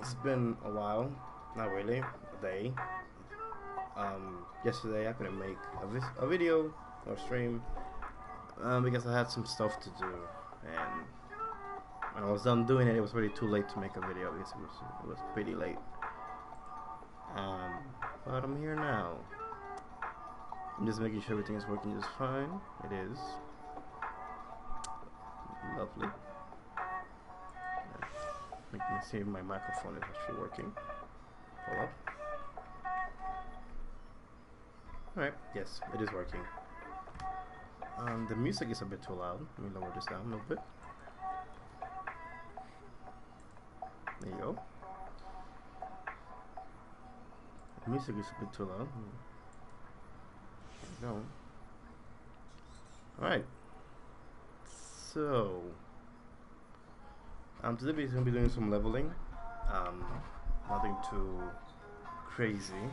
It's been a while, not really, a day. Yesterday I couldn't make a video or stream because I had some stuff to do, and when I was done doing it, it was already too late to make a video because it was pretty late. But I'm here now. I'm just making sure everything is working just fine. It is. Lovely. Let me see if my microphone is actually working. Hold up. Alright, yes, it is working. The music is a bit too loud. Let me lower this down a little bit. There you go. The music is a bit too loud. There you go. Alright. So, today we're going to be doing some leveling. Nothing too crazy.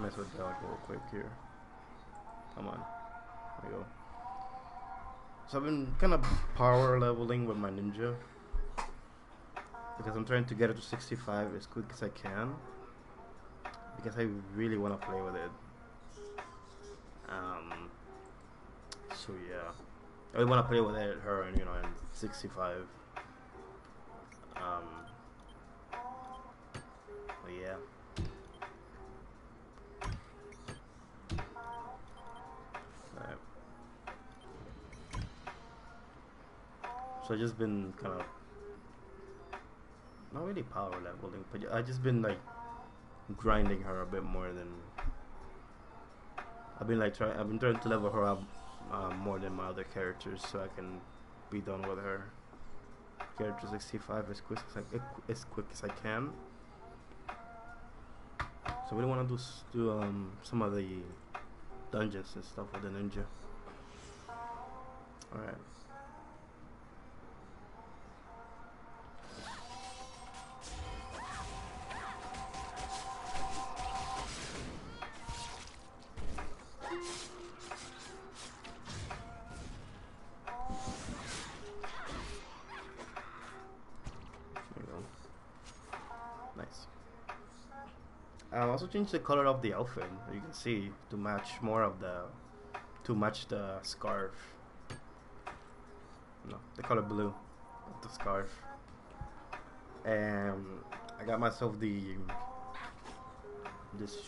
Mess with that real quick here. Come on. There you go. So I've been kind of power leveling with my ninja because I'm trying to get it to 65 as quick as I can because I really want to play with it. So yeah, I really want to play with her and in 65. But yeah. So I just been kind of not really power leveling, but I just been like grinding her a bit more than I've been trying to level her up more than my other characters, so I can be done with her. Character 65 as quick as I can. So we want to do some of the dungeons and stuff with the ninja. All right. I also changed the color of the outfit. You can see to match the scarf. No, the color blue of the scarf. And I got myself this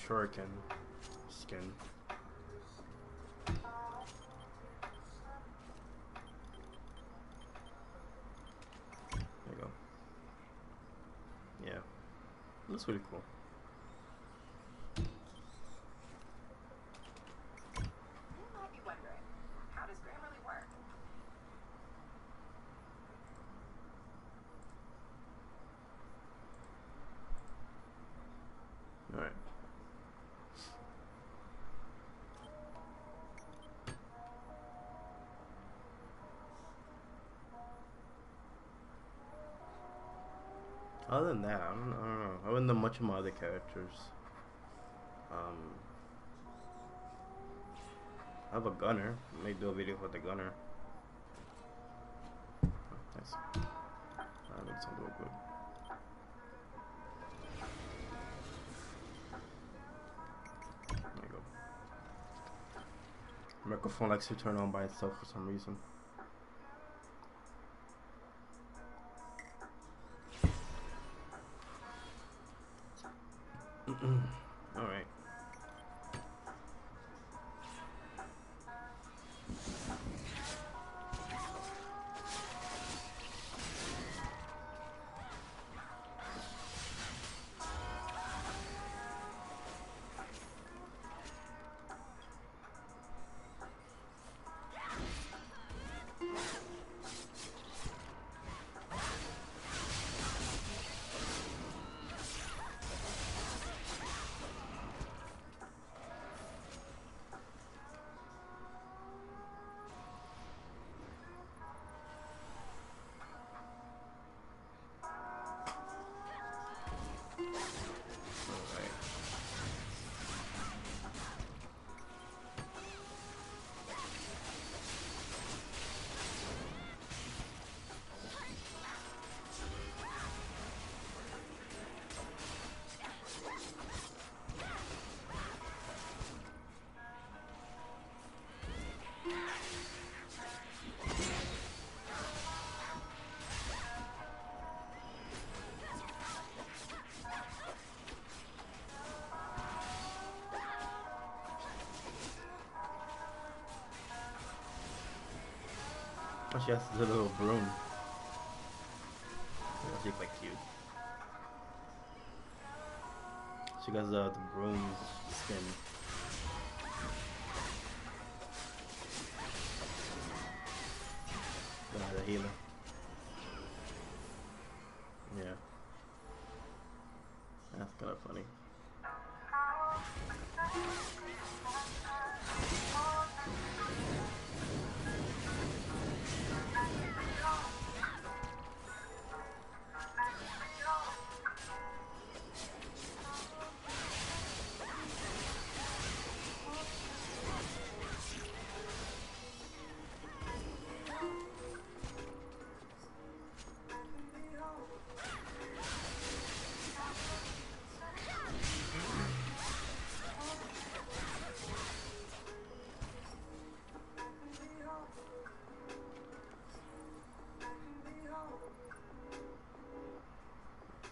shuriken skin. There you go. Yeah, that's really cool. Alright. Other than that, I don't know. I haven't done much of my other characters. I have a gunner. I may do a video with the gunner. Oh, nice. That looks a little good. There you go. Microphone likes to turn on by itself for some reason. Alright. Oh, she has the little broom. She looks like cute. She got the broom skin. The healer. Yeah. That's kind of funny.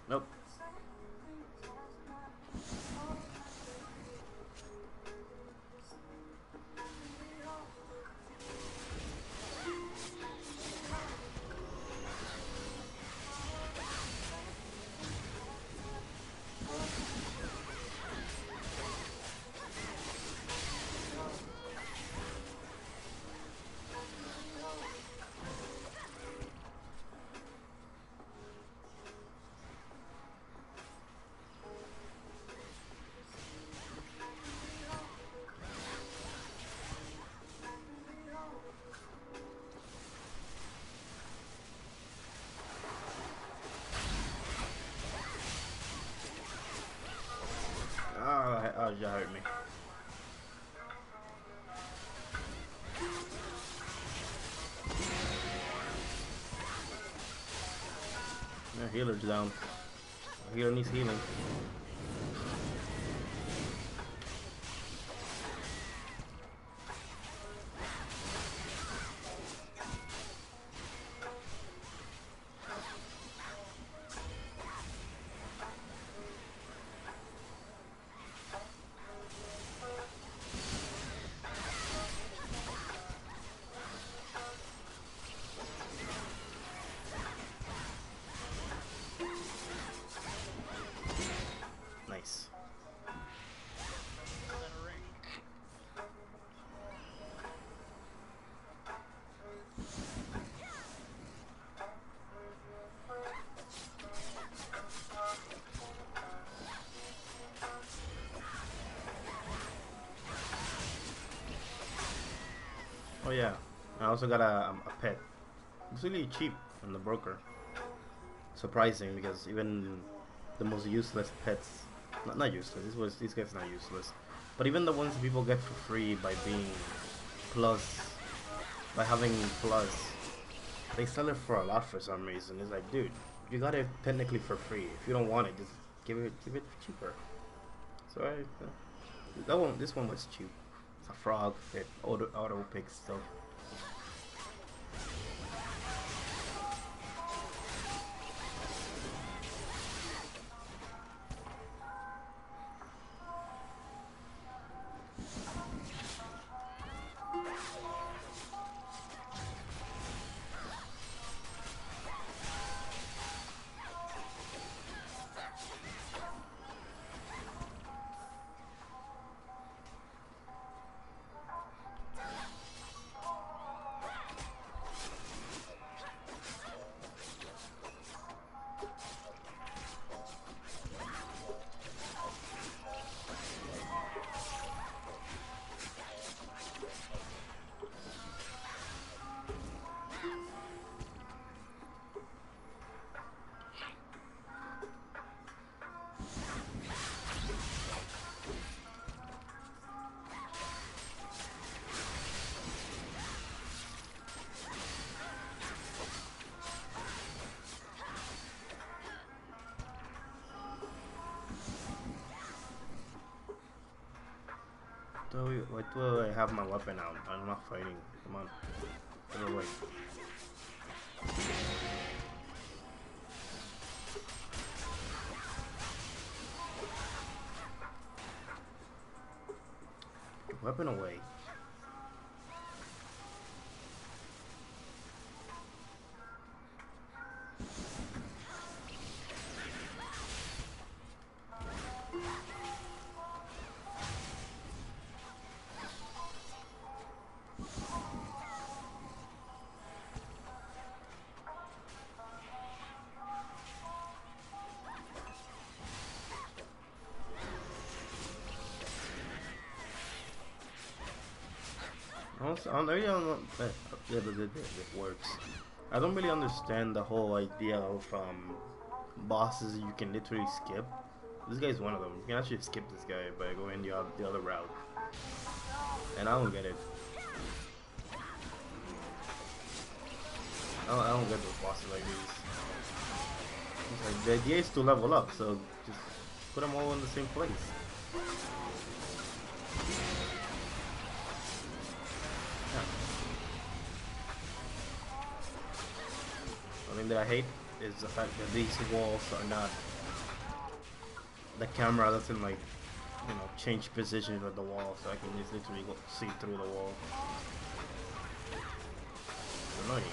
Nope. Oh, you hurt me. Yeah, healer's down. Healer needs healing. Nice. Oh yeah, I also got a pet. It's really cheap on the broker. Surprising because even the most useless pets, not useless. These guys not useless, but even the ones that people get for free by being plus, by having plus, they sell it for a lot for some reason. It's like, dude, you got it technically for free. If you don't want it, just give it cheaper. So this one was cheap. It's a frog. It auto picks stuff. Why do I have my weapon out? I'm not fighting. Come on. Get away. Weapon away. I don't know. Yeah, but it works. I don't really understand the whole idea of bosses you can literally skip. This guy's one of them. You can actually skip this guy by going the other route, and I don't get it. I don't get those bosses like these. It's like the idea is to level up, so just put them all in the same place. Yeah. The thing that I hate is the fact that these walls are not. The camera doesn't like, change position with the wall, so I can just literally see through the wall. It's annoying.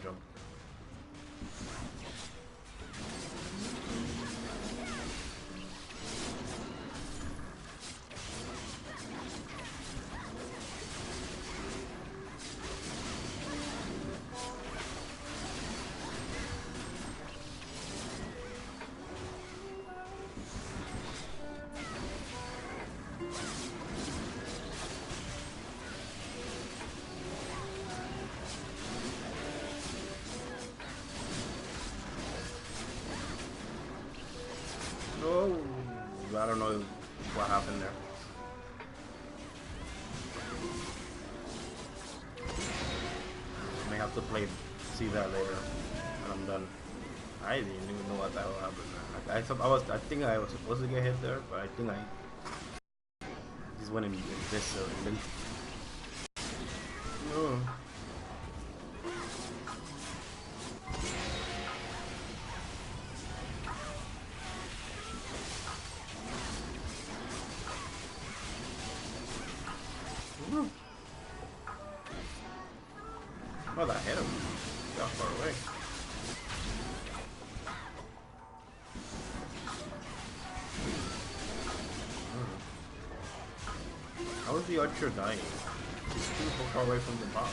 Jump. Oh, I don't know what happened there. May have to see that later when I'm done. I didn't even know what the hell happened. I think I was supposed to get hit there, but I think one in this zone. And then, oh. Oh, that hit him. Got far away. How is the archer dying? He's too far away from the boss.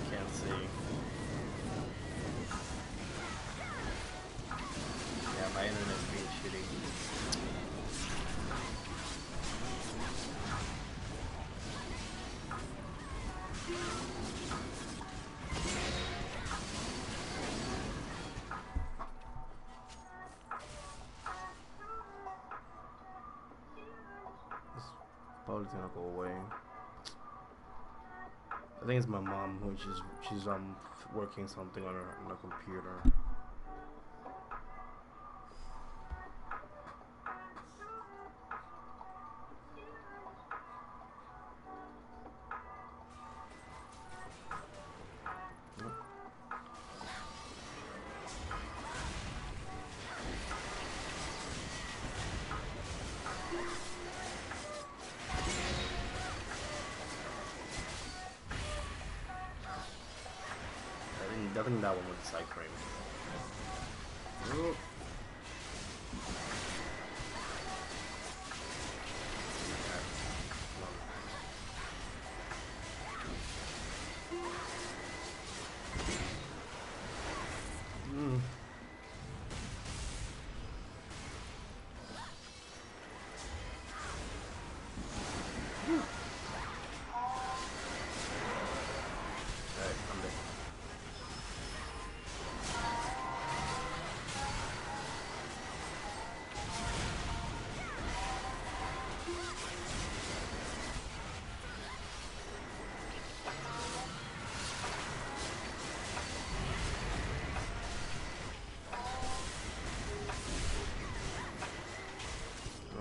Can't see. Yeah, my internet's being shitty. Probably gonna go away. I think it's my mom who she's working something on her computer. I think that one was the side frame. Ooh.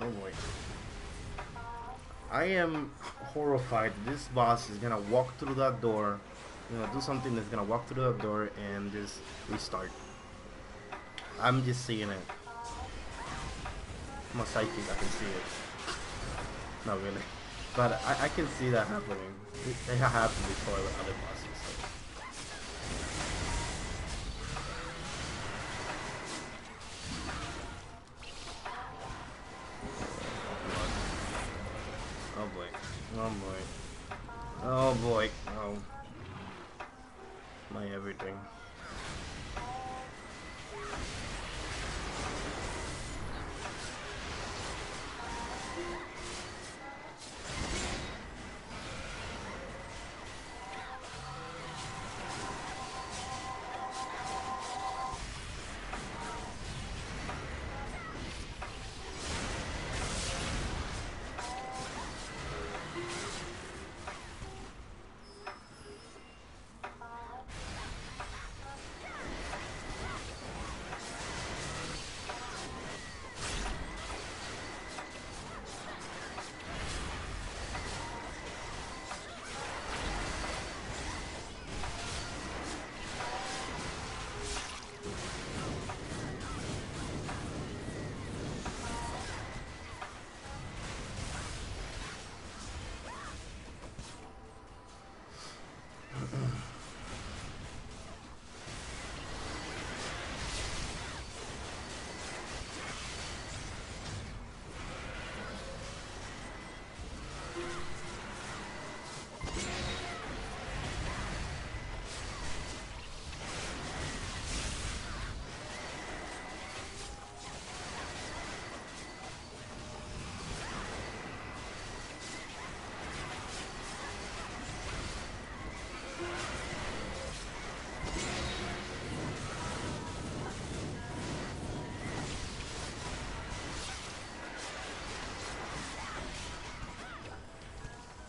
Oh boy. I am horrified this boss is gonna walk through that door, do something that's gonna walk through that door and just restart. I'm just seeing it. I'm a psychic, I can see it. Not really. But I can see that happening. It happened before with other bosses. Oh boy. Oh boy. Oh boy. Oh. My everything.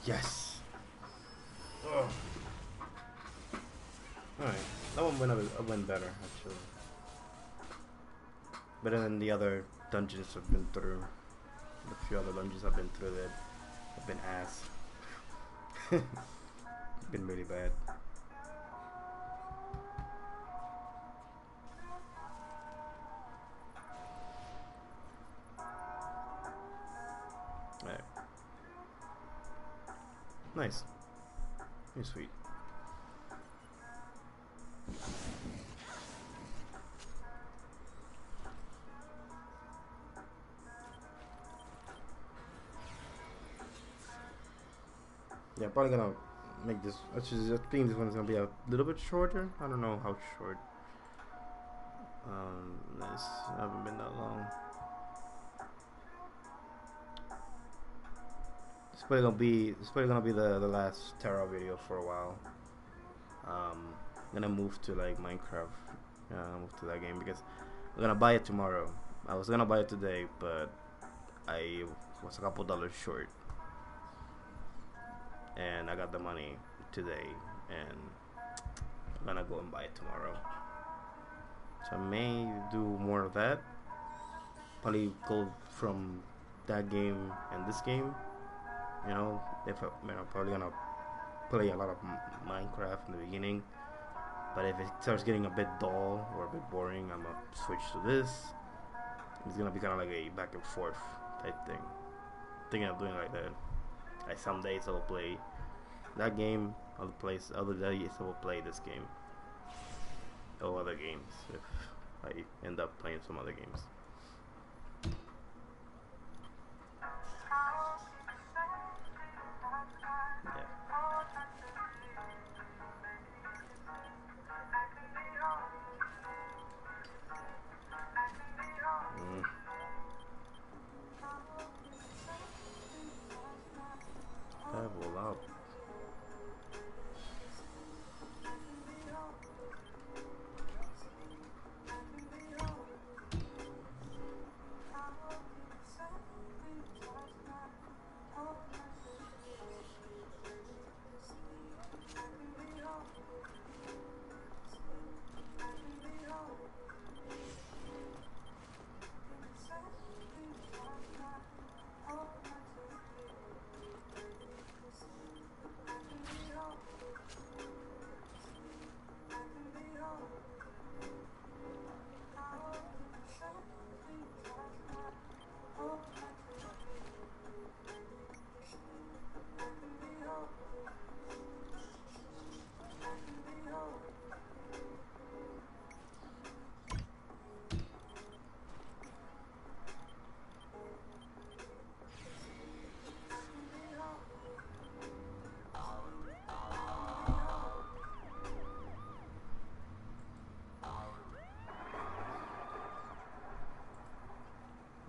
Yes. Oh. Alright, that one went better actually. Better than the other dungeons I've been through. A few other dungeons I've been through that have been ass. Been really bad. Alright. Nice. You're sweet. Yeah, probably gonna make this. Actually, I think this one's gonna be a little bit shorter. I don't know how short. This haven't been that long. It's probably gonna be the last TERA video for a while. I'm gonna move to like Minecraft. Yeah, I'll move to that game because I'm gonna buy it tomorrow. I was gonna buy it today, but I was a couple dollars short, and I got the money today, and I'm gonna go and buy it tomorrow. So I may do more of that. Probably go from that game and this game. You know, if I'm probably gonna play a lot of Minecraft in the beginning. But if it starts getting a bit dull or a bit boring, I'm gonna switch to this. It's gonna be kind of like a back and forth type thing. Thinking of doing like that. Like some days I will play that game, other days I will play this game or other games if I end up playing some other games. Level up.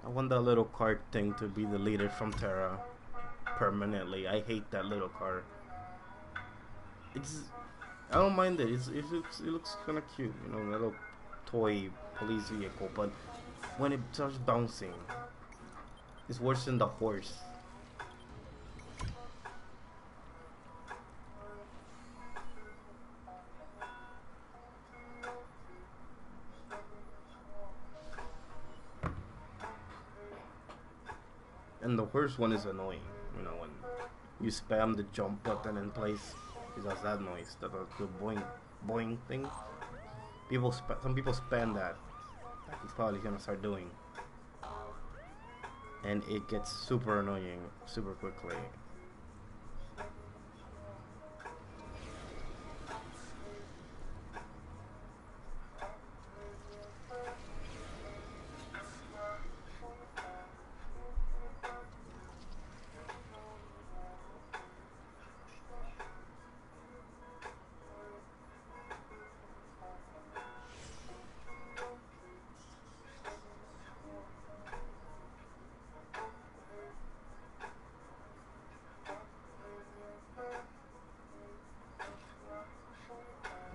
I want that little card thing to be deleted from TERA permanently. I hate that little card. I don't mind it. It looks kind of cute, you know, a little toy police vehicle. But when it starts bouncing, it's worse than the horse. And the worst one is annoying. You know, when you spam the jump button in place, it does that noise, the boing boing thing. Some people spam that. Like he's probably gonna start doing, and it gets super annoying super quickly.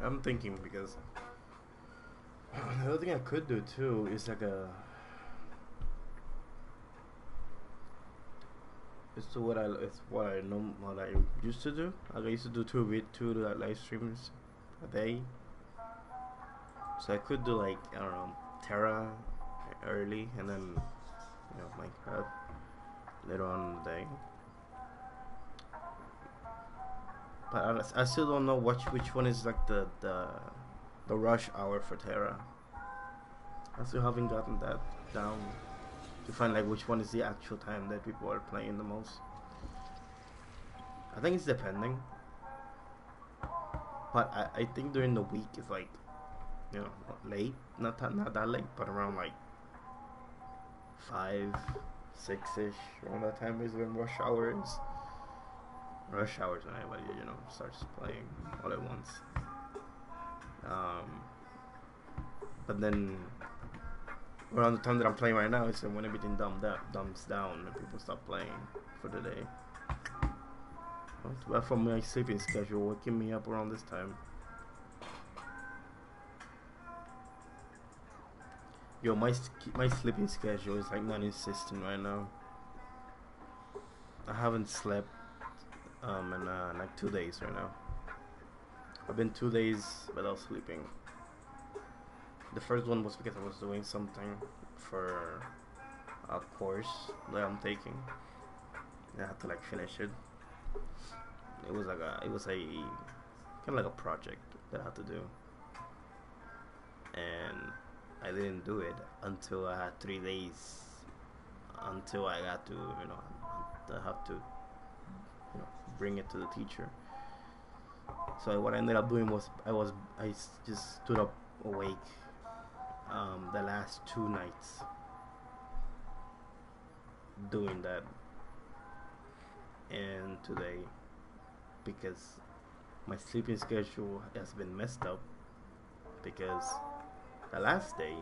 I'm thinking because the other thing I could do too is like it's what I know what I used to do. Like I used to do two live streams a day So I could do like, I don't know, TERA early, and then Minecraft later on in the day. But I still don't know which one is like the rush hour for TERA. I still haven't gotten that down to find like which one is the actual time that people are playing the most. I think it's depending, but I think during the week it's like, late, not that late, but around like 5, 6-ish, around that time is when rush hour is. Rush hour is when everybody starts playing all at once. But then around the time that I'm playing right now is when everything dumbs down and people stop playing for the day. Well, from my sleeping schedule, waking me up around this time. Yo, my sleeping schedule is like non-existent right now. I haven't slept in like 2 days right now. I've been 2 days without sleeping. The first one was because I was doing something for a course that I'm taking. I had to like finish it. It was a kind of like a project that I had to do, and I didn't do it until I had 3 days until I got to I have to bring it to the teacher. So what I ended up doing was I just stood up awake the last 2 nights doing that, and today, because my sleeping schedule has been messed up, because the last day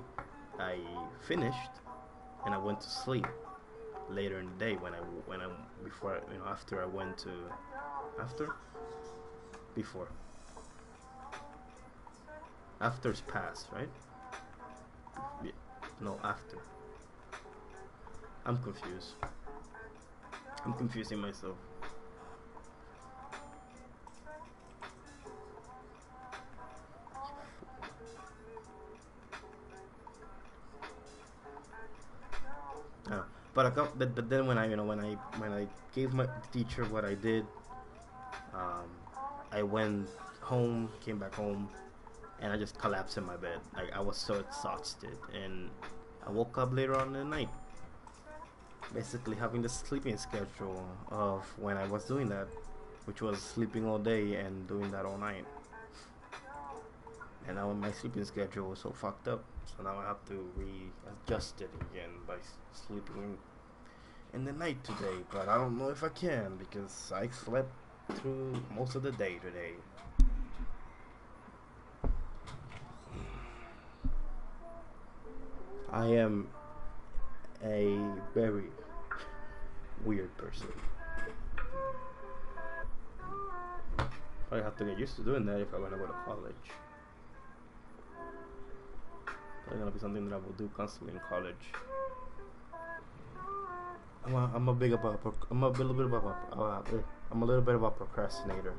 I finished and I went to sleep later in the day after's past, right? Yeah. No, after. I'm confused. I'm confusing myself. But then when I gave my teacher what I did, I went home, came back home, and I just collapsed in my bed. Like, I was so exhausted, and I woke up later on in the night, basically having the sleeping schedule of when I was doing that, which was sleeping all day and doing that all night. And now my sleeping schedule was so fucked up, so now I have to readjust it again by sleeping in the night today. But I don't know if I can, because I slept through most of the day today. I am a very weird person. I have to get used to doing that if I want to go to college. It's gonna be something that I will do constantly in college. I'm a little bit of a procrastinator.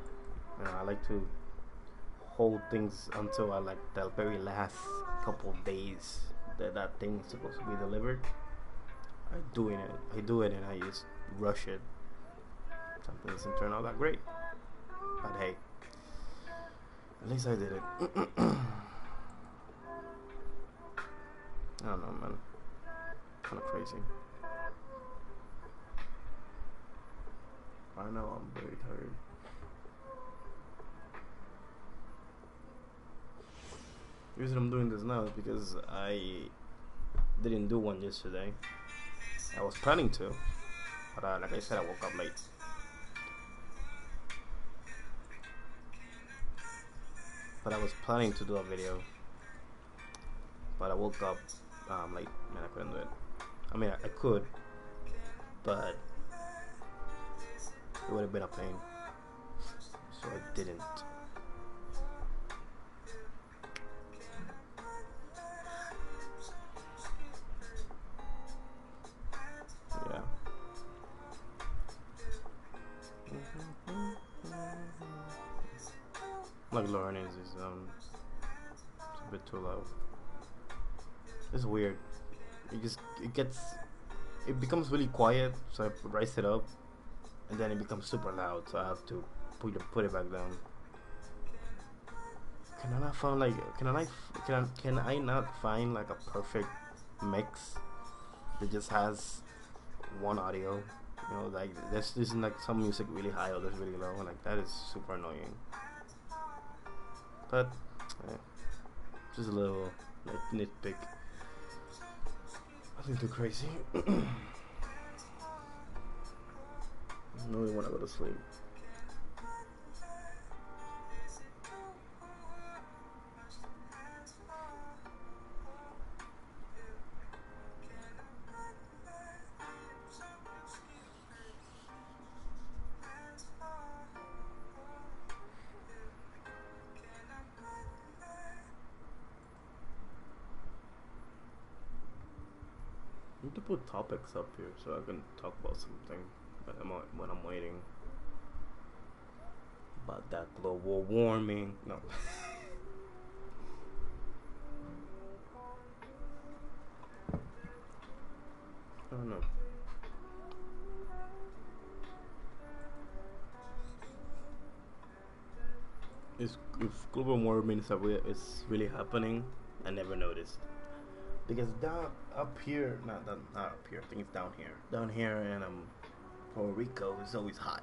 I like to hold things until I like the very last couple of days that thing is supposed to be delivered. I do it and I just rush it. Something doesn't turn out that great, but hey, at least I did it. I don't know, man. Kind of crazy. I know I'm very tired. The reason I'm doing this now is because I didn't do one yesterday. I was planning to, but like I said, I woke up late. But I was planning to do a video, but I woke up late and I couldn't do it. I mean, I could, but it would have been a pain, so I didn't. Yeah. Like learning is bit too loud. It's weird. It becomes really quiet, so I raise it up, and then it becomes super loud, so I have to put it back down. Can I not find like can I not find like a perfect mix that just has one audio? You know, like this isn't like some music really high or this really low. Like that is super annoying. But just a little like nitpick. Nothing too crazy. I really want to go to sleep. I need to put topics up here so I can talk about something when I'm waiting. About that global warming. No. I don't know. If global warming is really happening, I never noticed. Because down up here, not up here. I think it's down here. Down here in Puerto Rico, it's always hot.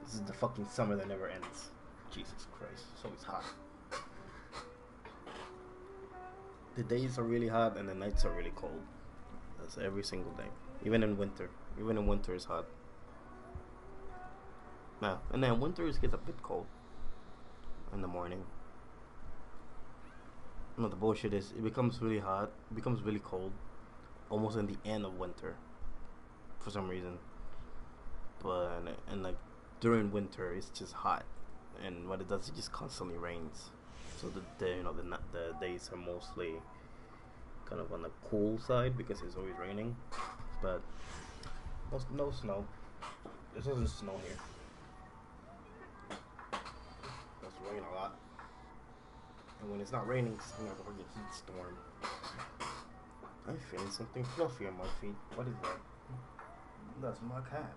This is the fucking summer that never ends. Jesus Christ, it's always hot. The days are really hot and the nights are really cold. That's every single day. Even in winter. Even in winter it's hot. Now, and then winter gets a bit cold in the morning. No, the bullshit is it becomes really hot, it becomes really cold, almost in the end of winter, for some reason. But and like during winter, it's just hot, and what it does, it just constantly rains. So the days are mostly kind of on the cool side because it's always raining, but no snow. It doesn't snow here. It's raining a lot. And when it's not raining, it's like a heat storm. I'm feeling something fluffy on my feet. What is that? That's my cat.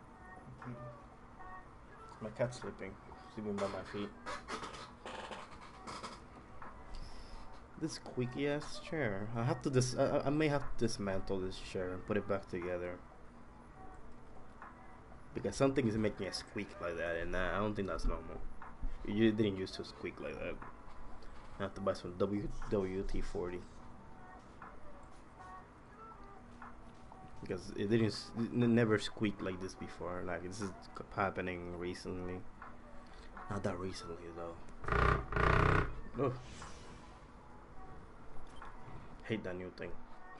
My cat's sleeping by my feet. This squeaky ass chair. I may have to dismantle this chair and put it back together. Because something is making a squeak like that, and I don't think that's normal. You didn't used to squeak like that. I have to buy some WT-40 because it never squeaked like this before. Like this is happening recently. Not that recently though. Oh. Hate that new thing.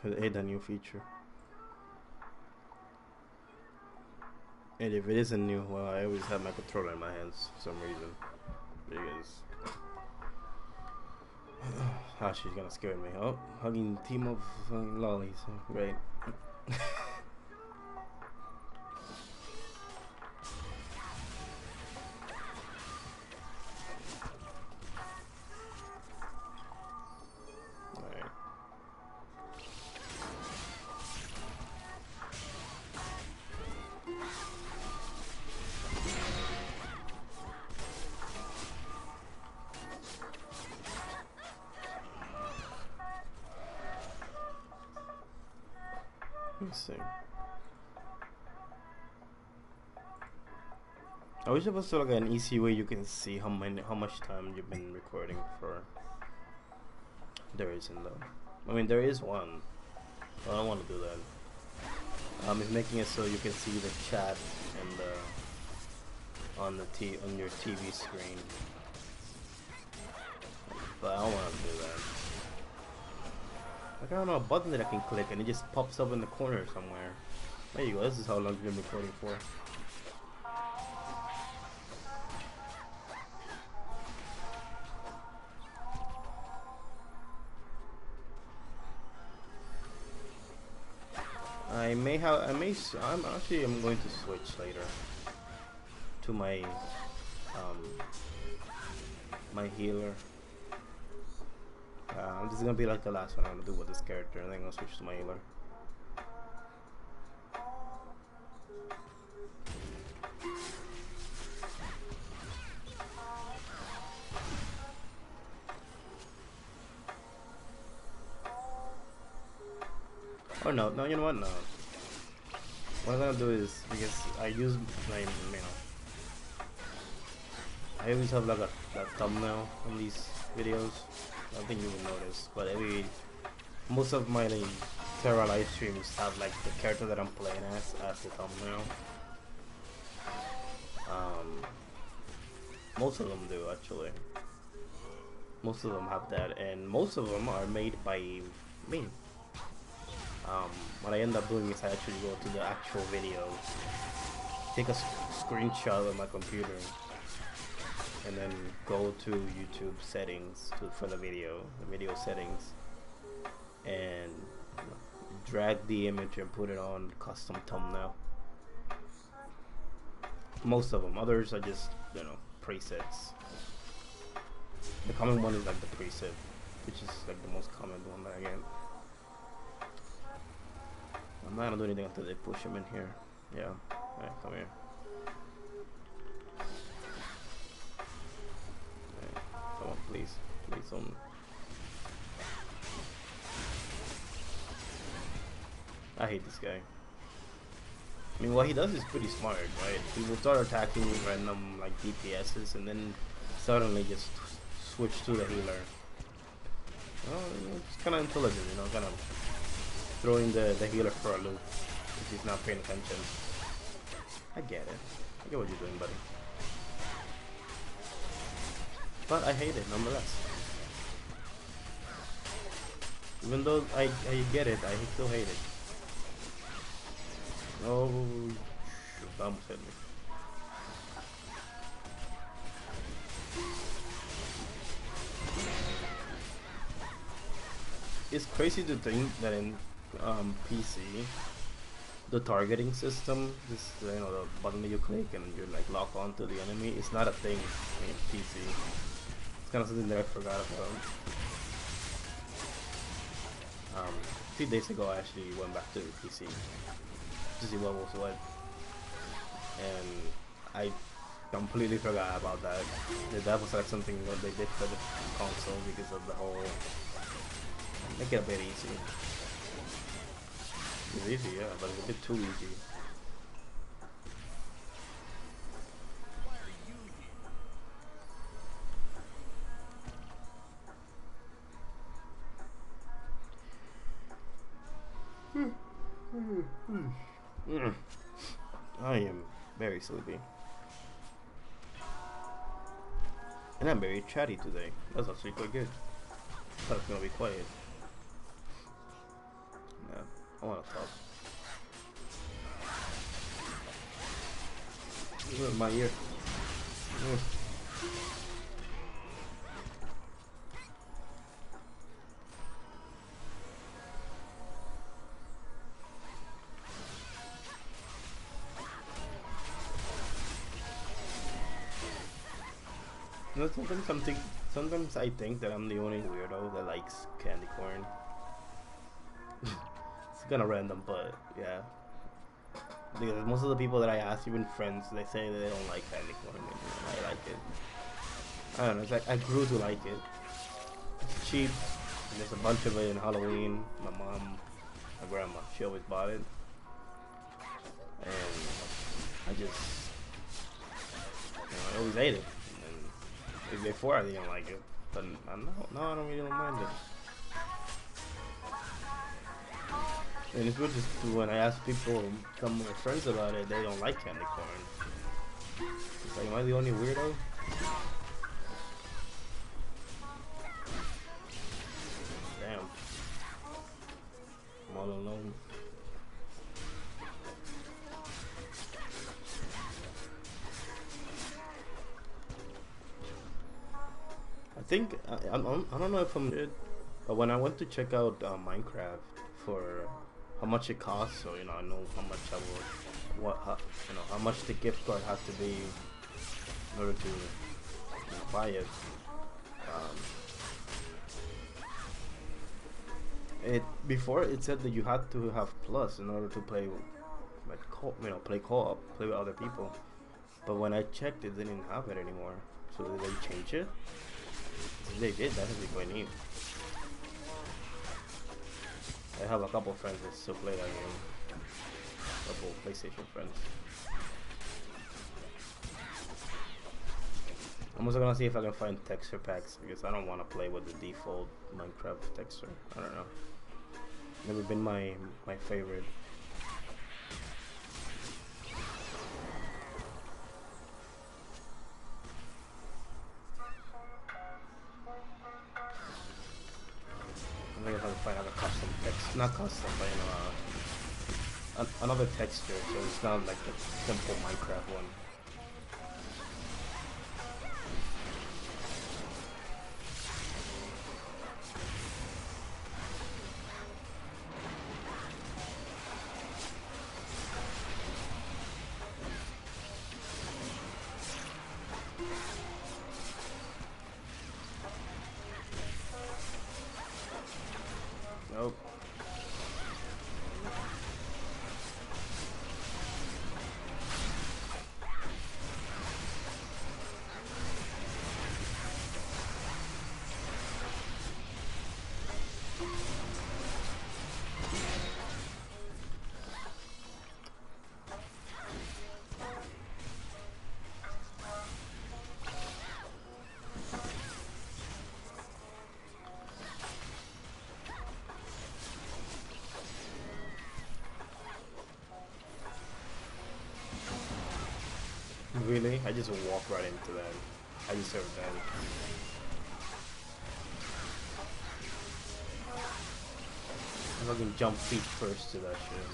Hate that new feature. And if it isn't new, well, I always have my controller in my hands for some reason. Because she's gonna scare me. Oh, hugging team of lollies. Great. Alright. Let's see. I wish there was like an easy way you can see how much time you've been recording for. There isn't though. I mean there is one. But I don't want to do that. It's making it so you can see the chat and on your TV screen. But I don't want to do that. Like I don't know, a button that I can click and it just pops up in the corner somewhere. There you go, this is how long you've been recording for. I'm going to switch later to my my healer. This is gonna be like the last one I'm gonna do with this character, and then I'm gonna switch to my healer. Oh no, no, you know what? No. What I'm gonna do is, because I use my, I always have like that thumbnail on these videos. I don't think you will notice, but most of my TERA live streams have like the character that I'm playing as the thumbnail. Most of them do actually. Most of them have that, and most of them are made by me. What I end up doing is I actually go to the actual video, take a screenshot of my computer, and then go to YouTube settings for the video settings, and drag the image and put it on custom thumbnail. Most of them, others are just presets. The common one is like the preset, which is like the most common one that I get. I'm not gonna do anything until they push him in here. Yeah, alright, come here. Alright, come on, please don't. I hate this guy. I mean, what he does is pretty smart, right? He will start attacking random like DPSs and then suddenly just switch to the healer. Well, it's kind of intelligent, kind of throwing the healer for a loop if he's not paying attention. I get it. I get what you're doing, buddy. But I hate it nonetheless. Even though I get it, I still hate it. Oh, shoot, that almost hit me. It's crazy to think that in PC, the targeting system, this the button that you click and you like lock onto the enemy, it's not a thing in PC. It's kind of something that I forgot about. A few days ago, I actually went back to the PC to see what was what, and I completely forgot about that. That was like something that they did for the console because of the whole make it a bit easy. It's easy, yeah, but it's a bit too easy. I am very sleepy. And I'm very chatty today. That's actually quite good. I thought it's gonna be quiet. Yeah, I wanna talk. Look at my ear. Sometimes I think that I'm the only weirdo that likes candy corn. It's kind of random, but yeah. Because most of the people that I ask, even friends, they say that they don't like candy corn, and I like it. I don't know. It's like I grew to like it. It's cheap. And there's a bunch of it in Halloween. My mom, my grandma, she always bought it, and I just, I always ate it. Before I didn't like it, but now I don't really mind it. And it's weird just when I ask people, some of my friends about it, they don't like candy corn. It's like, am I the only weirdo? Damn. I'm all alone. I think I don't know if I'm good, but when I went to check out Minecraft for how much it costs, so I know how much I would, how much the gift card has to be in order to buy it. It before it said that you had to have plus in order to play, like play co-op, play with other people. But when I checked, it didn't have it anymore. So did they change it? If they did, that would be quite neat. I have a couple friends that still play that game. A couple PlayStation friends. I'm also gonna see if I can find texture packs because I don't want to play with the default Minecraft texture. I don't know. Never been my favorite. I think if I can find a custom text, not custom, but another texture, so it's not like the simple Minecraft one. Nope. Really? I just walked right into that. I deserve that. I fucking jump feet first to that shit.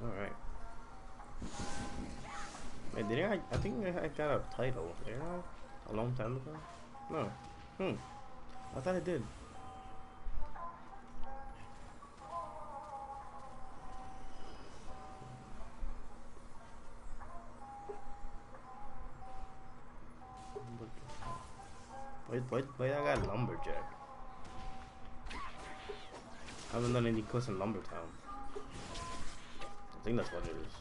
Alright. Wait, didn't I think I got a title, didn't I? A long time ago? No. I thought I did. Wait, I got Lumberjack. I haven't done any quests in Lumbertown. I think that's what it is.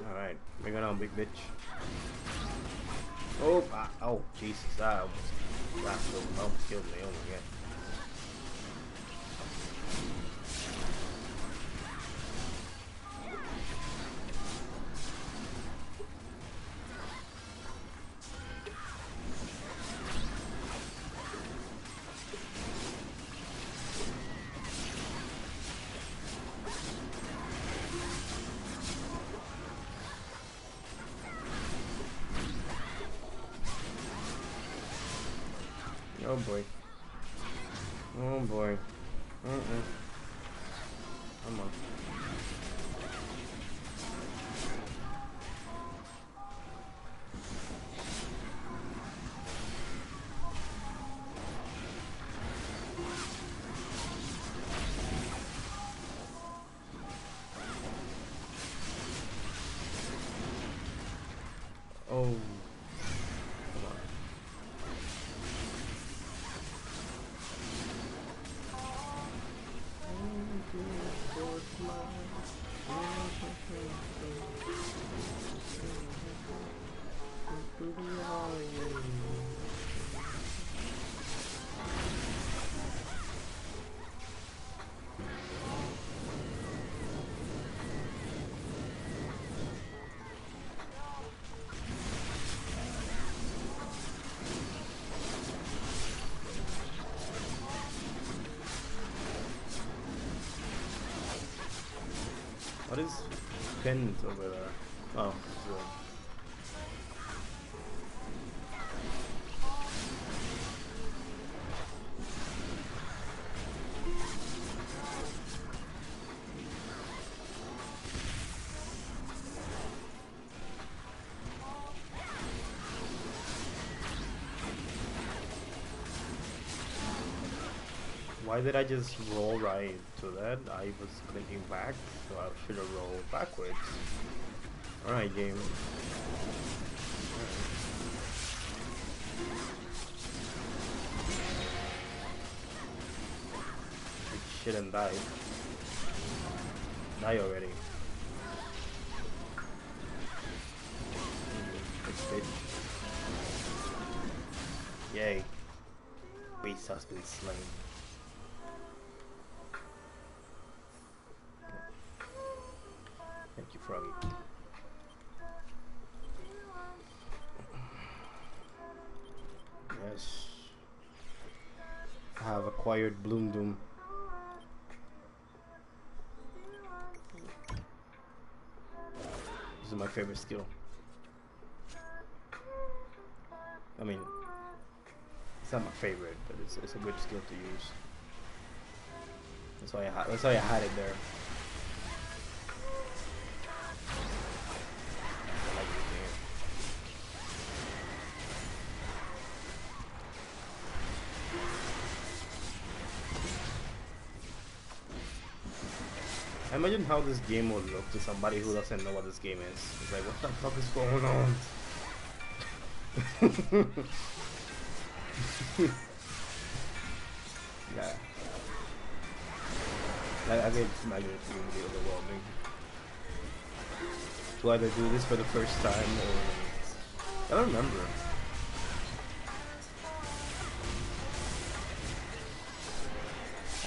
Alright, bring it on, big bitch. Oh, oh, Jesus, I almost killed me. Oh my god. Oh boy. Oh boy. Come on. Oh. What is pinned over there? Oh, it's Why did I just roll right to that? I was clicking back, so I should have rolled backwards. Alright, game. Shit and die. Die already. Yay. Beast has been slain. Thank you, Froggy. Yes. I have acquired Bloom Doom. This is my favorite skill. I mean, it's not my favorite, but it's a good skill to use. That's why I had it there. I like using it. Imagine how this game would look to somebody who doesn't know what this game is. It's like, what the fuck is going on? Yeah. I can imagine it's going to be overwhelming. To either do this for the first time or... I don't remember.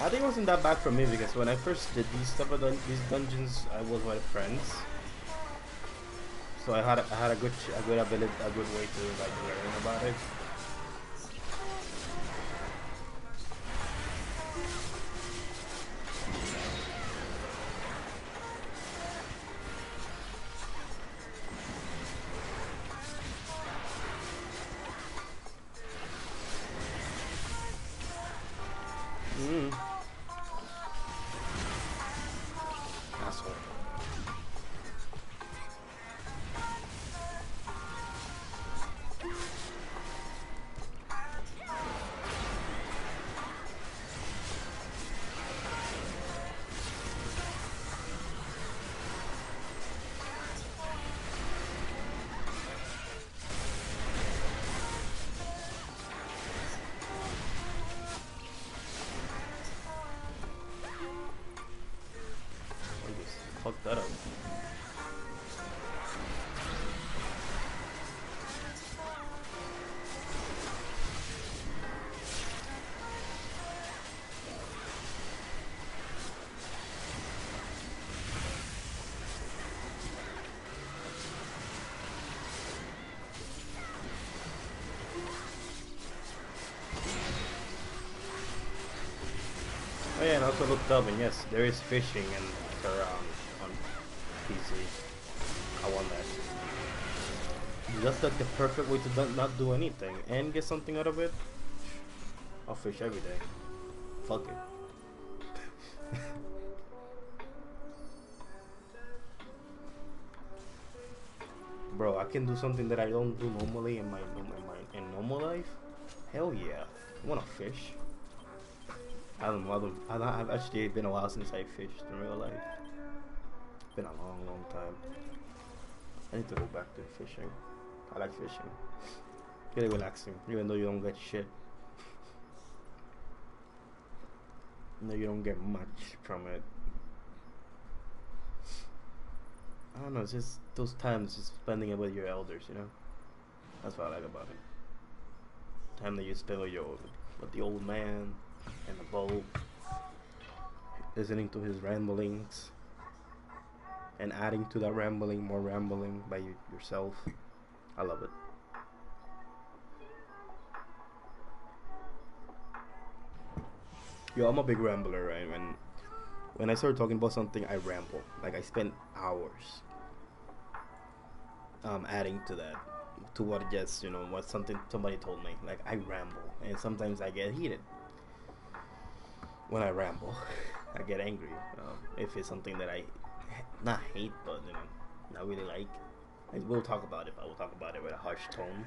I think it wasn't that bad for me because when I first did these dungeons, I was with friends, so I had a good ability, a good way to like learn about it. Asshole. Fuck that up. Oh yeah, and I also looked up and yes, there is fishing and TERA on PC. I want that. That's like the perfect way to not do anything and get something out of it. I'll fish every day. Fuck it. Bro, I can do something that I don't do normally in in normal life. Hell yeah, I wanna fish. I've actually been a while since I fished in real life. It's been a long time. I need to go back to fishing. I like fishing. Really relaxing, even though you don't get shit. No, you don't get much from it. I don't know, it's just those times just spending it with your elders, you know? That's what I like about it. Time that you spend with the old man and the boat, listening to his ramblings and adding to that rambling more rambling by yourself. I love it. Yo, I'm a big rambler, right? When I start talking about something, I ramble. Like I spend hours adding to that, to what just what somebody told me. Like I ramble, and sometimes I get heated when I ramble. I get angry if it's something that I not hate, but not really like. We'll talk about it, but we'll talk about it with a harsh tone.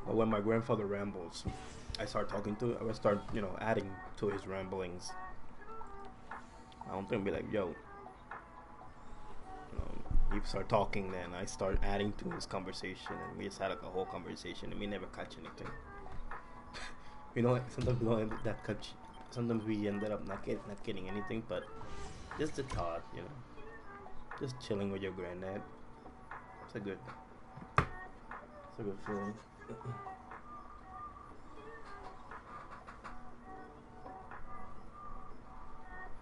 But when my grandfather rambles, I start talking to, I would start, you know, adding to his ramblings. I don't think be like, yo, he start talking, then I start adding to his conversation, and we just had like a whole conversation, and we never catch anything. You know, sometimes we don't end that catch. Sometimes we ended up not getting anything, but just the thought, you know, just chilling with your granddad. It's a good feeling.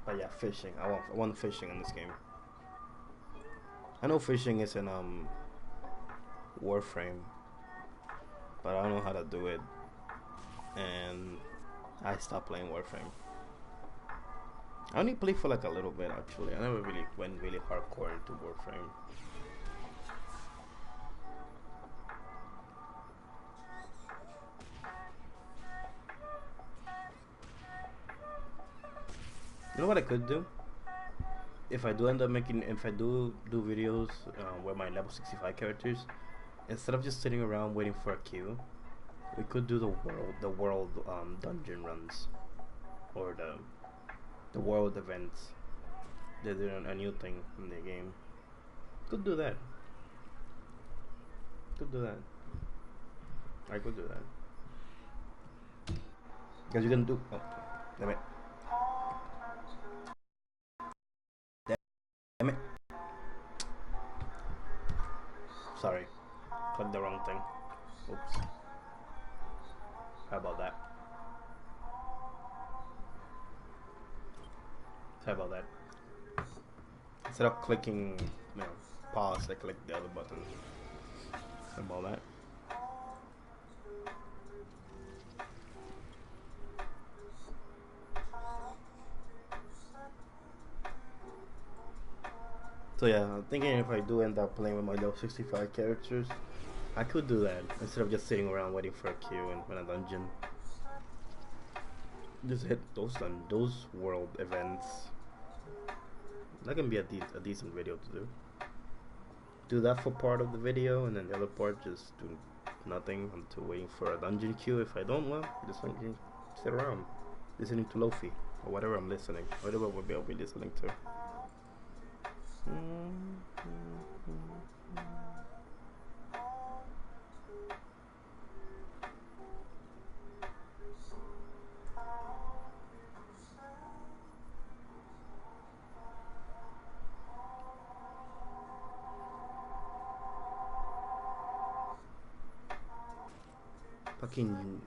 But yeah, fishing. I want fishing in this game. I know fishing is in Warframe, but I don't know how to do it, and I stopped playing Warframe. I only played for like a little bit actually. I never really went really hardcore into Warframe. You know what I could do? If I do end up making, if I do videos with my level 65 characters, instead of just sitting around waiting for a queue, we could do the world dungeon runs, or the world events. They're doing a new thing in the game. Could do that. Could do that. I could do that. Because you can do. Oh, damn it. Damn it. Sorry. Clicked the wrong thing. Oops. How about that? Sorry about that. Instead of clicking, you know, pause, I clicked the other button. Sorry about that. So yeah, I'm thinking if I do end up playing with my level 65 characters, I could do that instead of just sitting around waiting for a queue in a dungeon. Just hit those world events. That can be a decent video to do. Do that for part of the video, and then the other part just do nothing until waiting for a dungeon queue. If I don't, well, just sit around listening to Lofi or whatever I'm listening, whatever I'll be listening to. Fucking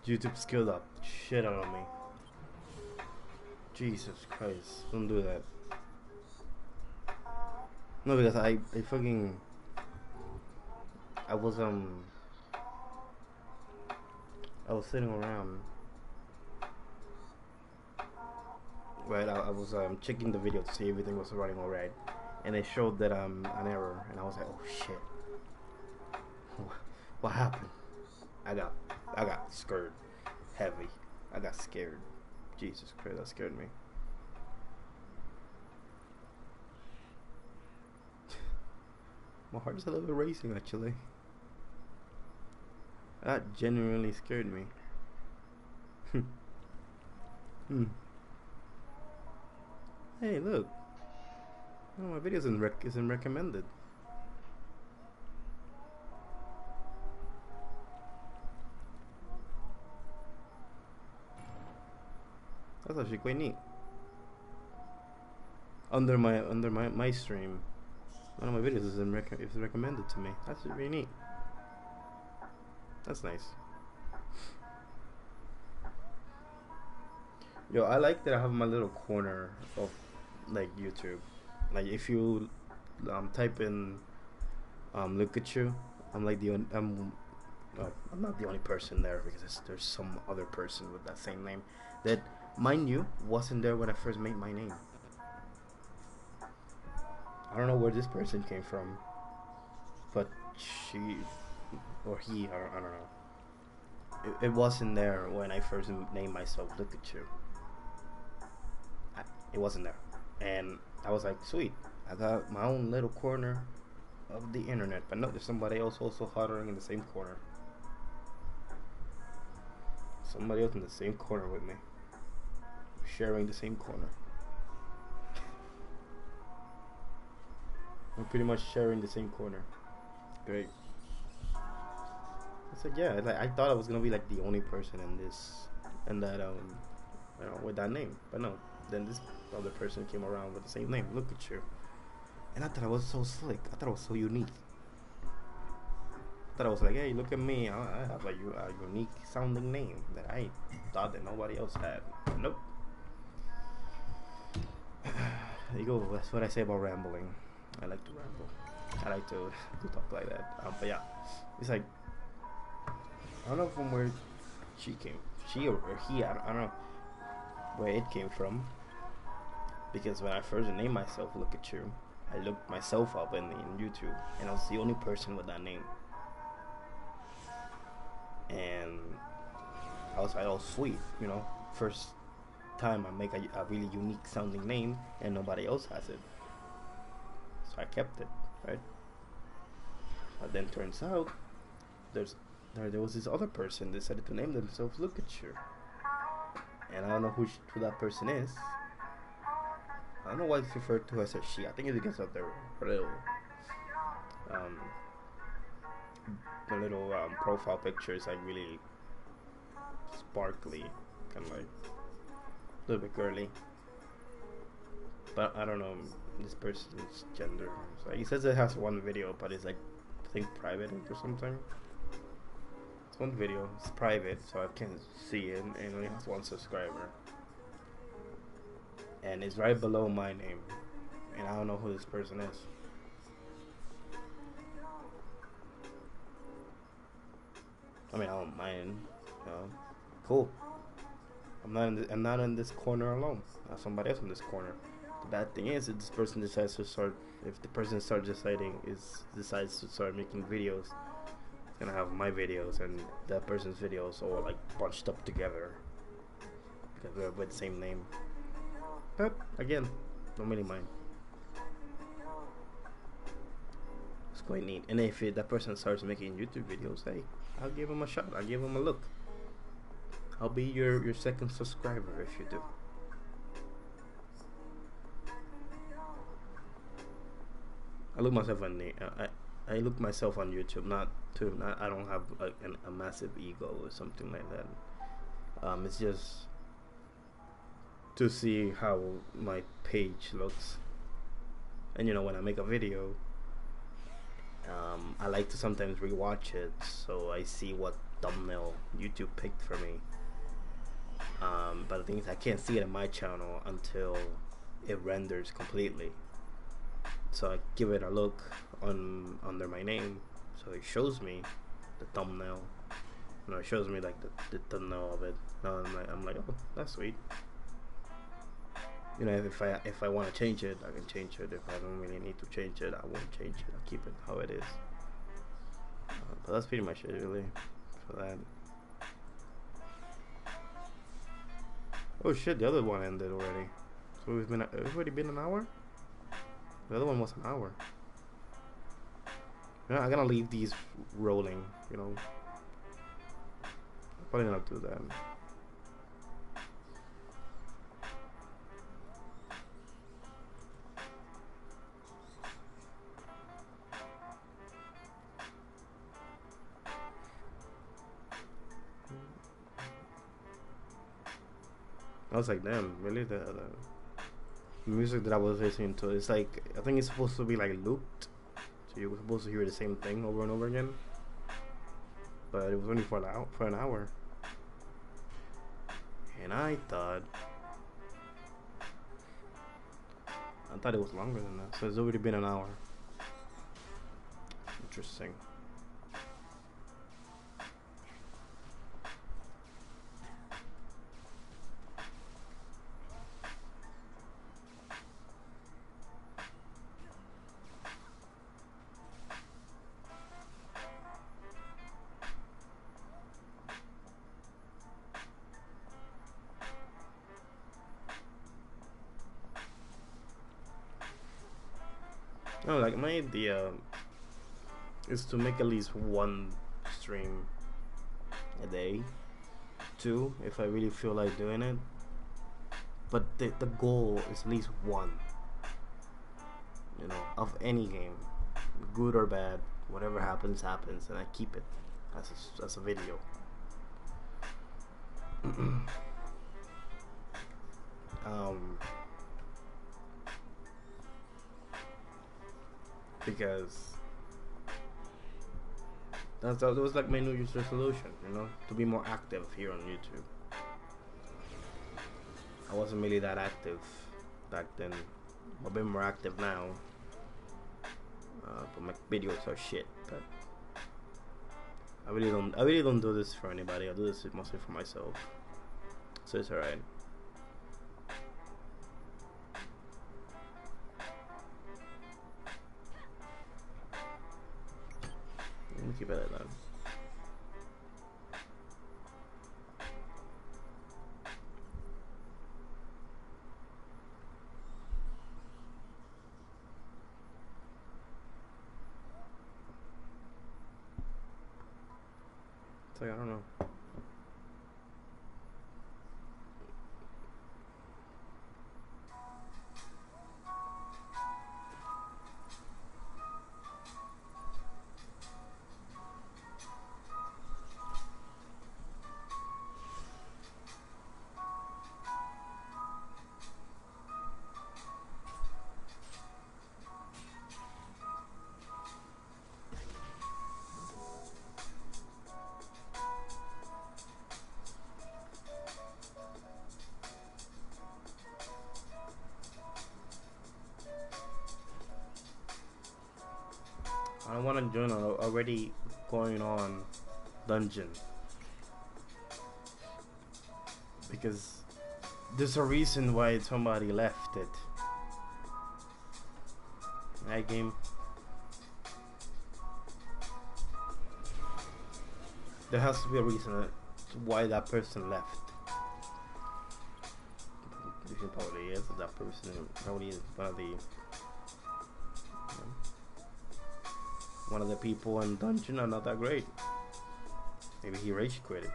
YouTube skilled up shit out of me. Jesus Christ, don't do that. No, because I fucking I was sitting around, right? I was checking the video to see everything was running alright, and it showed that an error, and I was like, oh shit. What happened? I got scared. Heavy. I got scared. Jesus Christ, that scared me. My heart is a little bit racing actually. That genuinely scared me. Hey, look. Oh, my video isn't recommended. That's actually quite neat. Under my stream, one of my videos is recommended to me. That's really neat. That's nice. Yo, I like that I have my little corner of like YouTube. Like if you type in look at you, I'm like I'm not the only person there, because there's some other person with that same name that, mind you, wasn't there when I first made my name. I don't know where this person came from, but she or he, or I don't know. It wasn't there when I first named myself Look at You. It wasn't there, and I was like, sweet, I got my own little corner of the internet. But no, there's somebody else also hovering in the same corner. somebody else in the same corner with me, sharing the same corner. We're pretty much sharing the same corner. Great. I said, yeah. Like, I thought I was gonna be like the only person in this, and that you know, with that name, but no. Then this other person came around with the same name. Look at you. And I thought I was so slick. I thought I was so unique. I thought I was like, hey, look at me. I have a unique sounding name that I thought that nobody else had. Nope. There you go. That's what I say about rambling. I like to ramble. I like to talk like that. But yeah, it's like, I don't know from where she or he. I don't know where it came from. Because when I first named myself, look at you, I looked myself up in YouTube, and I was the only person with that name. And I was like, oh sweet, you know, first time I make a really unique sounding name, and nobody else has it. So I kept it, right? But then turns out there was this other person that decided to name themselves Look at You, and I don't know who that person is. I don't know why it's referred to as a she. I think it's because of their little profile picture is like really sparkly, kind of like a little bit girly. But I don't know this person's gender. So he says it has one video, but it's like, I think, private or something. It's one video, it's private, so I can't see it, and it only has one subscriber. And it's right below my name, and I don't know who this person is. I mean, I don't mind. You know, cool. I'm not in this corner alone. There's somebody else in this corner. The bad thing is, if this person decides to start, if the person decides to start making videos, it's gonna have my videos and that person's videos all like bunched up together because we're with the same name. But again, don't really mind. It's quite neat. And if that person starts making YouTube videos, hey, I'll give him a shot. I'll give him a look. I'll be your second subscriber if you do. I look myself on I look myself on YouTube. I don't have like a massive ego or something like that. It's just to see how my page looks. And you know, when I make a video, I like to sometimes rewatch it so I see what thumbnail YouTube picked for me. But the thing is, I can't see it in my channel until it renders completely. So I give it a look under my name, so it shows me the thumbnail. You know, it shows me like the thumbnail of it. I'm like, oh, that's sweet. You know, if I want to change it, I can change it. If I don't really need to change it, I won't change it. I'll keep it how it is. But that's pretty much it, really, for that. Oh shit, the other one ended already. So it's already been an hour? The other one was an hour. You know, I'm gonna leave these rolling, you know. I'm probably not do that. I was like, damn, really? The music that I was listening to, it's like, I think it's supposed to be like looped, so you're supposed to hear the same thing over and over again, but it was only for an hour, and I thought it was longer than that, so it's already been an hour. Interesting. No, like my idea is to make at least one stream a day, two if I really feel like doing it. But the goal is at least one, of any game, good or bad, whatever happens, and I keep it as a video. Because that was like my New Year's resolution, to be more active here on YouTube. I wasn't really that active back then. I'm a bit more active now. But my videos are shit. But I really don't do this for anybody. I do this mostly for myself. So it's alright. Let me keep it like that. It's like, I don't know. I want to join an already going on dungeon, because there's a reason why somebody left it. That game, there has to be a reason why that person left. You should probably is that person probably is one of the people in dungeon are not that great. Maybe he rage quit it.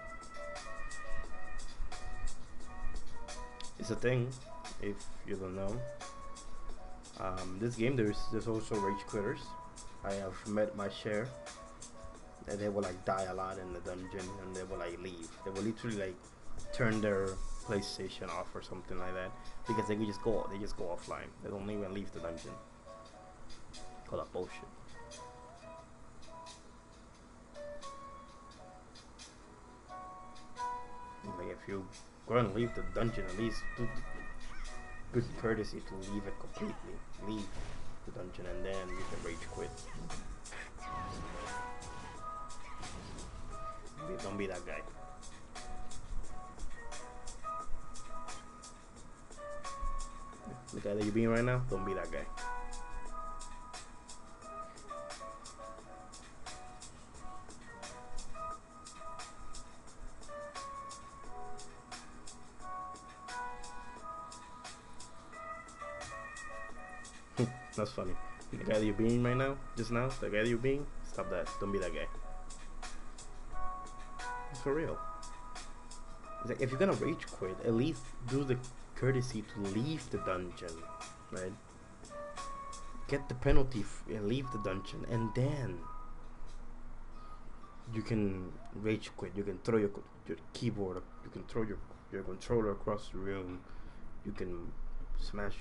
It's a thing, if you don't know. This game there's also rage quitters. I have met my share. And they will like die a lot in the dungeon, and they will like leave. They will literally like turn their PlayStation off or something like that, because they just go offline. They don't even leave the dungeon. Call that bullshit. Like, if you go and leave the dungeon, at least do good courtesy to leave it completely. Leave the dungeon and then you can rage quit. Don't be that guy. The guy that you're being right now, don't be that guy. That's funny. The guy that you're being right now, just now, the guy that you're being, stop that. Don't be that guy. It's for real. It's like, if you're gonna rage quit, at least do the courtesy to leave the dungeon, right? Get the penalty and leave the dungeon, and then you can rage quit. You can throw your keyboard, you can throw your controller across the room, you can smash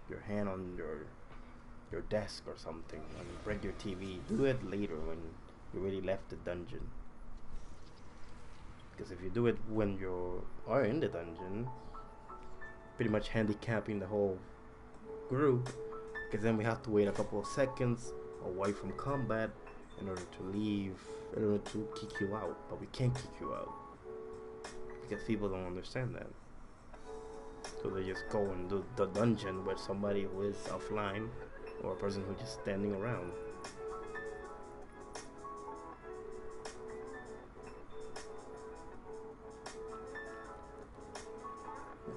your hand on your desk or something, and break your TV. Do it later when you already left the dungeon. Because if you do it when you are in the dungeon, pretty much handicapping the whole group, because then we have to wait a couple of seconds away from combat in order to leave, in order to kick you out. But we can't kick you out because people don't understand that. So they just go and do the dungeon with somebody who is offline, or a person who's just standing around.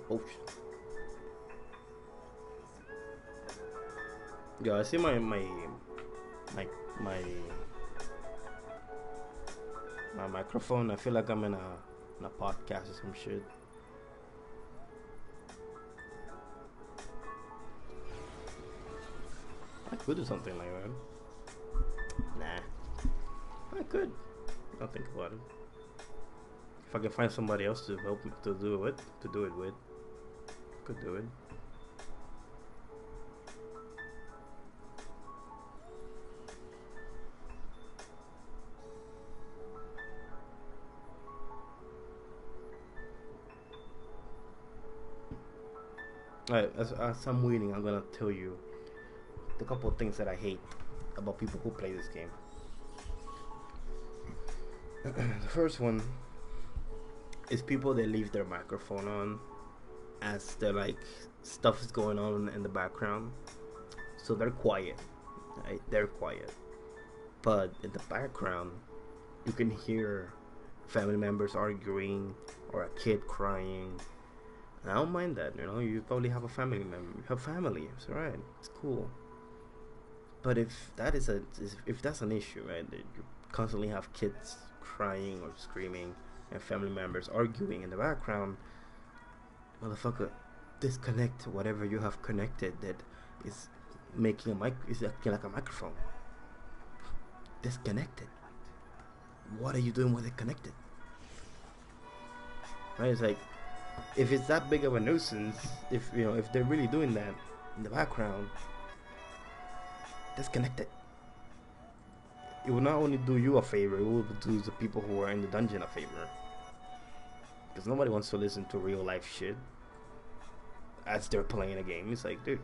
Oh shit. Yeah, I see my microphone. I feel like I'm in a on a podcast or some shit. I could do something like that. Nah, I could. I'll think about it. If I can find somebody else to help me to do it with, could do it. Alright, as I'm waiting, I'm gonna tell you the couple of things that I hate about people who play this game. The first one is people that leave their microphone on as they're like stuff is going on in the background, so they're quiet, right? They're quiet, but in the background you can hear family members arguing or a kid crying. And I don't mind that, you know. You probably have a family member, you have family, it's alright, it's cool. But if that's an issue, right, that you constantly have kids crying or screaming and family members arguing in the background, motherfucker, disconnect whatever you have connected that is making is acting like a microphone. Disconnect it. What are you doing with it connected? Right? It's like, if it's that big of a nuisance, if they're really doing that in the background, disconnect it. It will not only do you a favor, it will do the people who are in the dungeon a favor. Because nobody wants to listen to real life shit as they're playing a game. It's like, dude,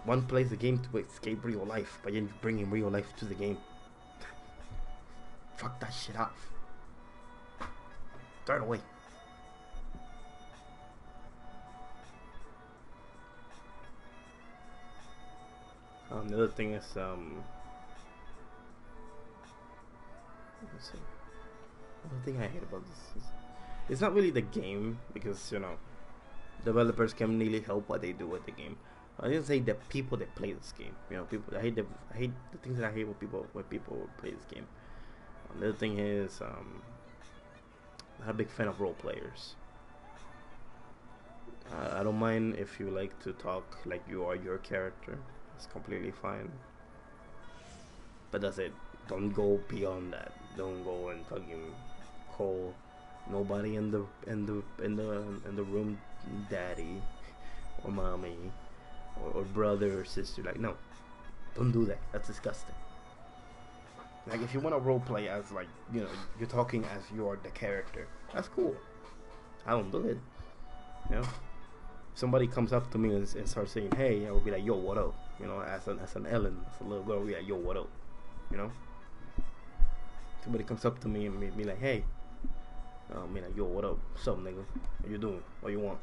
one plays the game to escape real life, but then you bring in real life to the game. Fuck that shit off. Throw it away. The other thing is, let's see. The thing I hate about this is, it's not really the game, because developers can really help what they do with the game. I didn't say the people that play this game. People. I hate the things that I hate when people play this game. The other thing is, I'm not a big fan of role players. I don't mind if you like to talk like you are your character. It's completely fine. But that's it. Don't go beyond that. Don't go and fucking call nobody in the room daddy or mommy or brother or sister. Like, no, don't do that. That's disgusting. Like, if you want to role play as you're talking as you're the character, that's cool. I don't do it. Somebody comes up to me and starts saying, "Hey," I will be like, "Yo, what up?" As an Ellen, as a little girl, we like, "Yo, what up?" Somebody comes up to me and be like, "Hey," me like, "Yo, what up? What's up, nigga? What you doing? What you want?"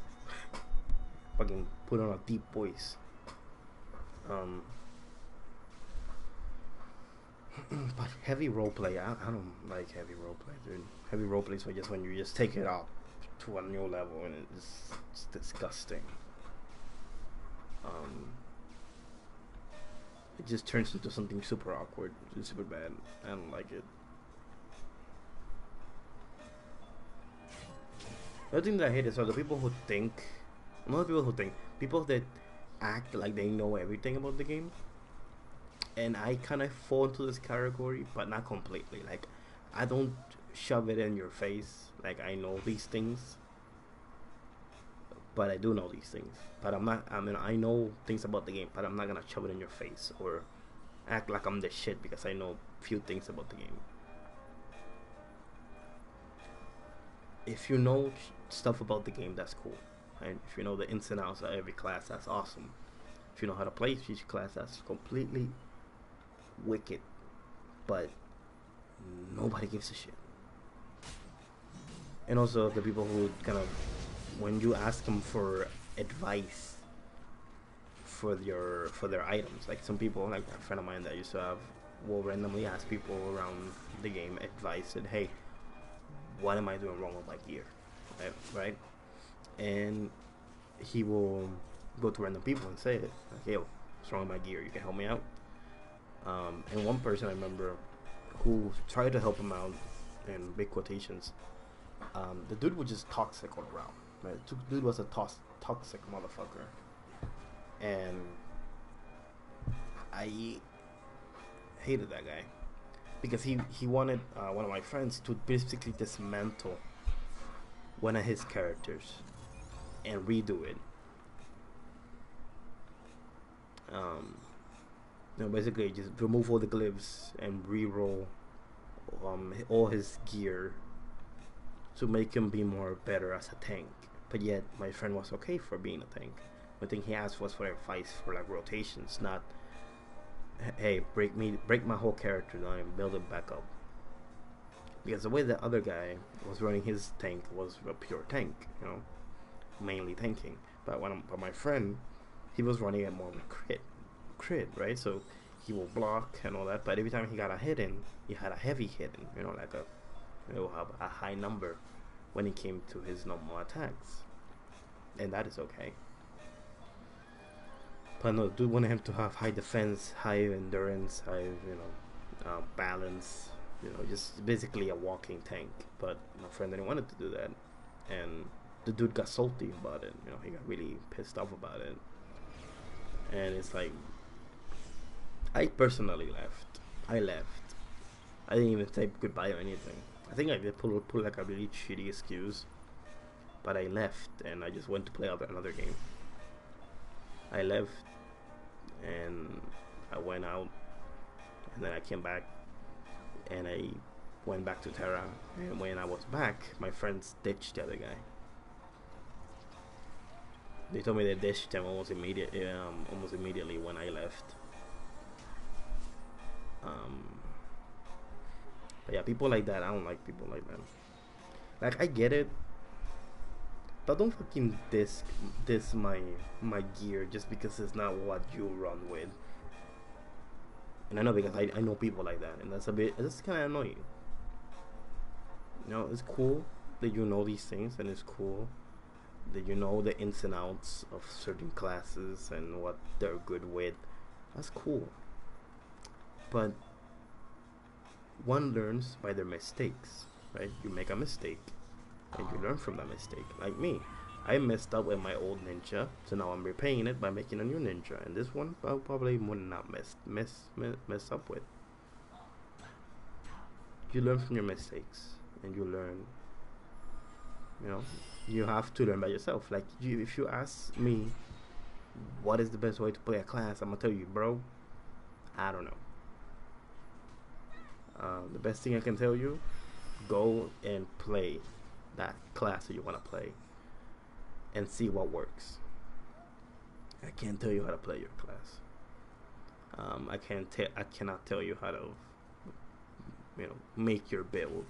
Fucking put on a deep voice. But heavy roleplay, I don't like heavy roleplay, dude. Heavy roleplay is just when you just take it up to a new level, and it's disgusting. It just turns into something super awkward, super bad. I don't like it. The other thing that I hate is the people who think, people that act like they know everything about the game. And I kind of fall into this category, but not completely. Like, I don't shove it in your face. Like, I know these things, but I do know these things. But I know things about the game, but I'm not gonna shove it in your face or act like I'm the shit because I know few things about the game. If you know stuff about the game, that's cool. And if you know the ins and outs of every class, that's awesome. If you know how to play each class, that's completely wicked. But nobody gives a shit. And also the people who kind of, when you ask them for advice for their items, like some people, like a friend of mine that I used to have, will randomly ask people around the game advice, and hey, what am I doing wrong with my gear, right? And he will go to random people and say it, like, yo, what's wrong with my gear? You can help me out. And one person I remember who tried to help him out, in big quotations. The dude was just toxic all around. Right? Dude was a toxic motherfucker, and I hated that guy because he wanted one of my friends to basically dismantle one of his characters and redo it. Basically just remove all the glyphs and re-roll all his gear to make him be more better as a tank. But yet my friend was okay for being a tank. The thing he asked was for advice for like rotations, not hey break my whole character down and build it back up. Because the way the other guy was running his tank was a pure tank, mainly tanking. But but my friend, he was running it more with crit, right? So he will block and all that, but every time he got a hit in, he had a heavy hit in, like he will have a high number when it came to his normal attacks, and that is okay. But no, dude wanted him to have high defense, high endurance, high balance, just basically a walking tank. But my friend didn't want to do that, and the dude got salty about it. He got really pissed off about it, and it's like, I personally left. I didn't even say goodbye or anything. I think I did pull like a really shitty excuse, but I left and I just went to play another game. I left and I went out, and then I came back and I went back to TERA. And when I was back, my friends ditched the other guy. They told me they ditched him almost immediately when I left. But yeah, people like that, I don't like people like that. Like, I get it, but don't fucking diss my gear just because it's not what you run with. And I know, because I know people like that, and that's kind of annoying. It's cool that you know these things, and it's cool that you know the ins and outs of certain classes and what they're good with. That's cool. But one learns by their mistakes, right? You make a mistake and you learn from that mistake. Like me, I messed up with my old ninja, so now I'm repaying it by making a new ninja, and this one I'll probably would not mess up with. You learn from your mistakes, and you learn. You have to learn by yourself. Like, if you ask me what is the best way to play a class, I'm gonna tell you, bro, I don't know. The best thing I can tell you, go and play that class that you want to play and see what works. I can't tell you how to play your class. I cannot tell you how to make your build,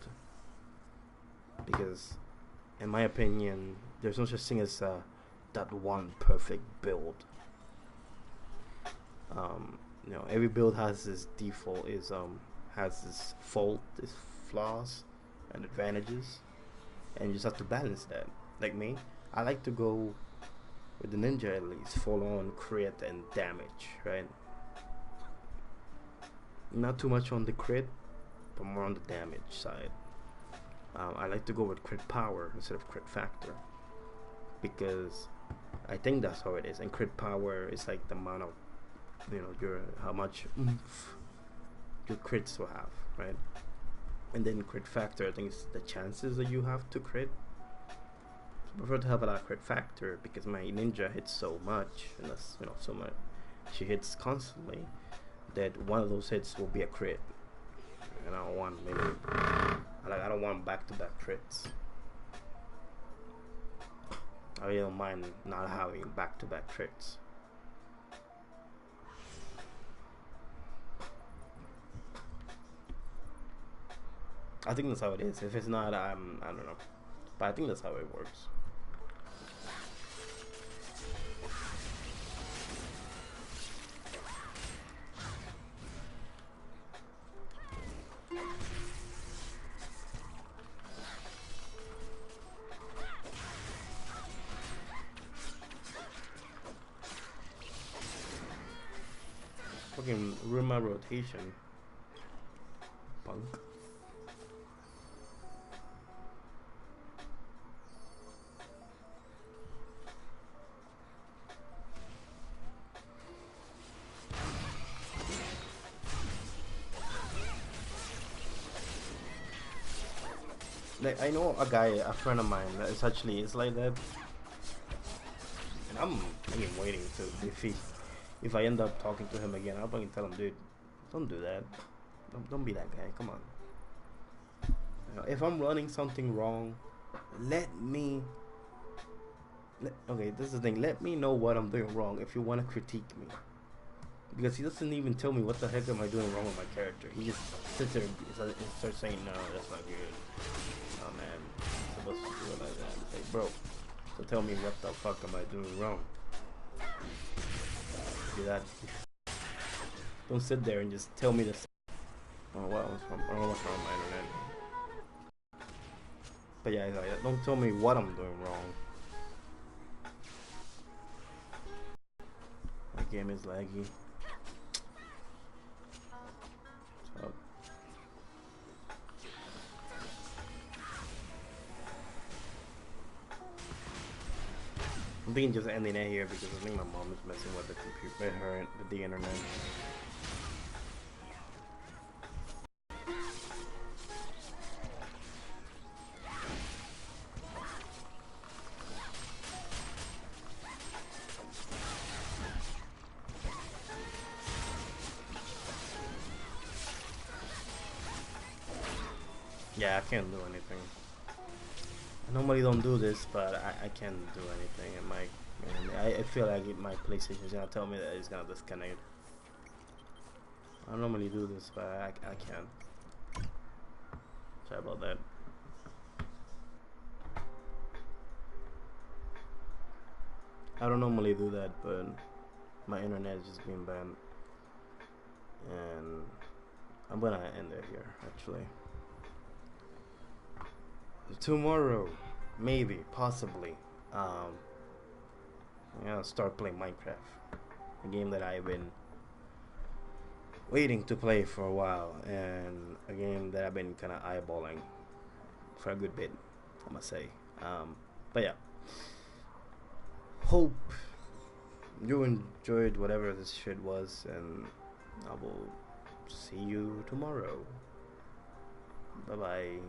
because in my opinion there's no such thing as that one perfect build. Every build has its default, has its fault, its flaws and advantages, and you just have to balance that. Like me, I like to go with the ninja, at least full on crit and damage, right? Not too much on the crit, but more on the damage side. I like to go with crit power instead of crit factor, because I think that's how it is. And crit power is like the amount of how much oomph your crits will have, right? And then crit factor, I think, it's the chances that you have to crit. I prefer to have a lot of crit factor because my ninja hits so much, and that's so much. She hits constantly that one of those hits will be a crit, and I don't want I don't want back-to-back crits. I really don't mind not having back-to-back crits. I think that's how it is. If it's not, I don't know. But I think that's how it works. Fucking ruin my rotation, punk. like I know a guy, a friend of mine that is actually it's like that, and I'm waiting to if I end up talking to him again, I'll probably tell him, dude, don't do that, don't be that guy. Come on. You know, if I'm running something wrong, let me. Okay, this is the thing. Let me know what I'm doing wrong if you want to critique me. Because he doesn't even tell me what the heck am I doing wrong with my character. He just sits there and starts saying, no, that's not good. Oh man, I'm supposed to do it like that. It's like, bro, so tell me what the fuck am I doing wrong? Do that. Don't sit there and just tell me this. Oh well, I don't know what's wrong with my internet. But yeah, don't tell me what I'm doing wrong. My game is laggy. So, I'm thinking just ending it here because I think my mom is messing with the computer, with the internet. Yeah, I can't do anything. I normally don't do this, but I can't do anything. And I feel like my PlayStation is gonna tell me that it's gonna disconnect. I normally do this, but I can't. Sorry about that. I don't normally do that, but my internet is just being bad, and I'm gonna end it here actually. Tomorrow, maybe, possibly, I'm gonna start playing Minecraft, a game that I've been waiting to play for a while, and a game that I've been kind of eyeballing for a good bit, I must say. But yeah, hope you enjoyed whatever this shit was, and I will see you tomorrow. Bye bye.